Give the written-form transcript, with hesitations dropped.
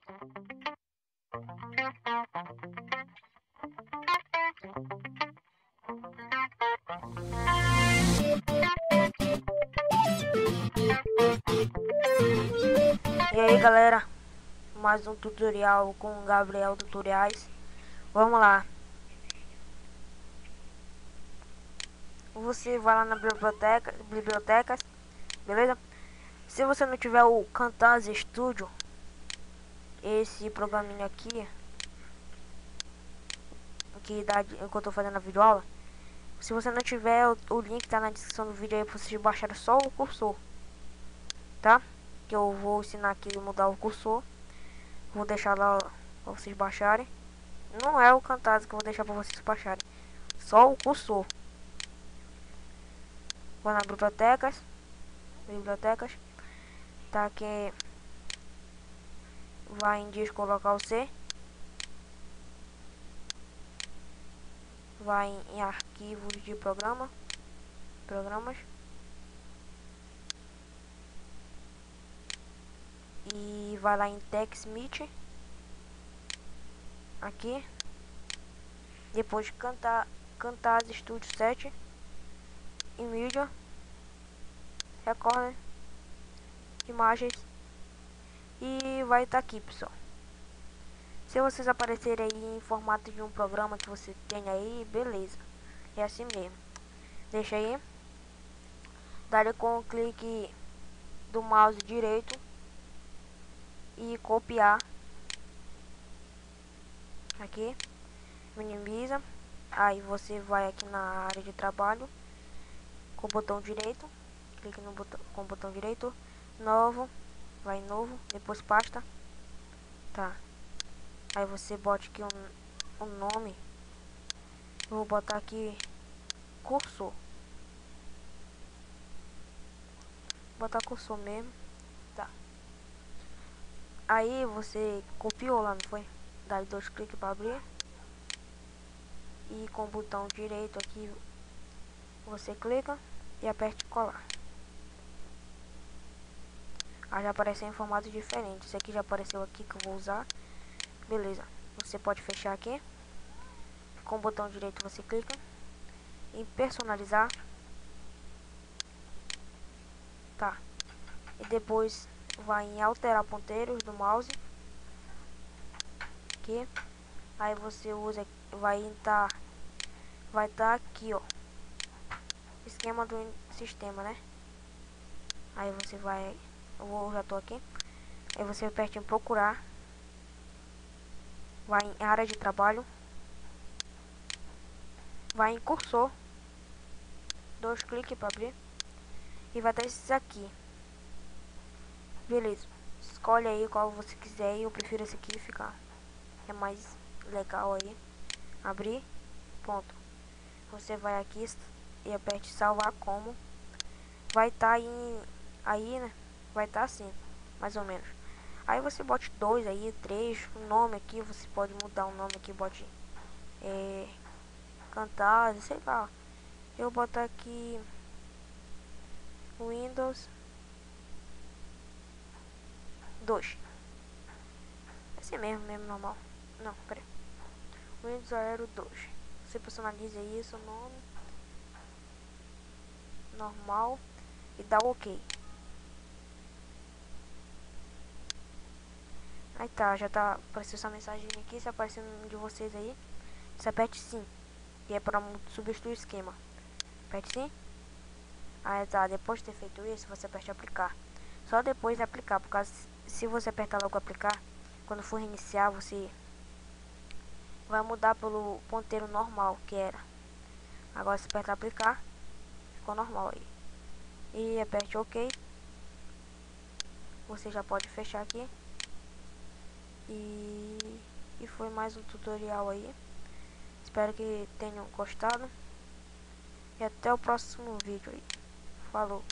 E aí galera, mais um tutorial com o Gabriel Tutoriais. Vamos lá. Você vai lá na bibliotecas, beleza? Se você não tiver o Camtasia Studio, esse programinha aqui que eu tô fazendo a videoaula, se você não tiver, o link tá na descrição do vídeo aí pra vocês baixarem só o cursor, tá? Que eu vou ensinar aqui a mudar o cursor. Vou deixar lá pra vocês baixarem. Não é o Camtasia que eu vou deixar pra vocês baixarem, só o cursor. Vou na bibliotecas, tá aqui, vai em disco local C, vai em arquivos de programas, e vai lá em TextMeet, aqui, depois Camtasia Studio 7, em Media, Recorder, Imagens, e vai estar aqui, pessoal. Se vocês aparecerem aí em formato de um programa que você tem aí, beleza, é assim mesmo. Deixa aí, dá com o clique do mouse direito e copiar aqui, minimiza. Aí você vai aqui na área de trabalho com o botão direito, clique no botão com o botão direito, novo, vai em novo, depois pasta, tá? Aí você bota aqui um nome, eu vou botar aqui cursor, botar cursor mesmo, tá? Aí você copiou lá, não foi? Dá 2 cliques para abrir e com o botão direito aqui você clica e aperte colar. Aí já apareceu em formato diferente. Esse aqui já apareceu aqui que eu vou usar. Beleza. Você pode fechar aqui. Com o botão direito você clica em personalizar. Tá. E depois vai em alterar ponteiros do mouse. Aqui. Aí você usa, vai estar aqui, ó. Esquema do sistema, né? Aí você vai, já tô aqui. Aí você aperta em procurar, vai em área de trabalho, vai em cursor, 2 cliques para abrir e vai dar esses aqui. Beleza, escolhe aí qual você quiser. Eu prefiro esse aqui, ficar é mais legal aí. Abrir, ponto. Você vai aqui e aperte salvar como. Vai estar aí, né? Vai estar assim, mais ou menos. Aí você bote 2 aí, 3, o nome aqui, você pode mudar o nome aqui, bote Camtasia, sei lá. Eu vou botar aqui Windows 2. Assim mesmo, normal. Não, peraí. Windows Aero 2. Você personaliza isso, nome normal e dá OK. Aí tá, já tá aparecendo essa mensagem aqui, se aparecendo de vocês aí, você aperte sim, e é para substituir o esquema. Aperte sim. Aí tá, depois de ter feito isso, você aperte aplicar. Só depois de aplicar, porque se você apertar logo aplicar, quando for reiniciar, você vai mudar pelo ponteiro normal que era. Agora se apertar aplicar, ficou normal aí. E aperte OK. Você já pode fechar aqui. E foi mais um tutorial aí. Espero que tenham gostado. E até o próximo vídeo aí. Falou.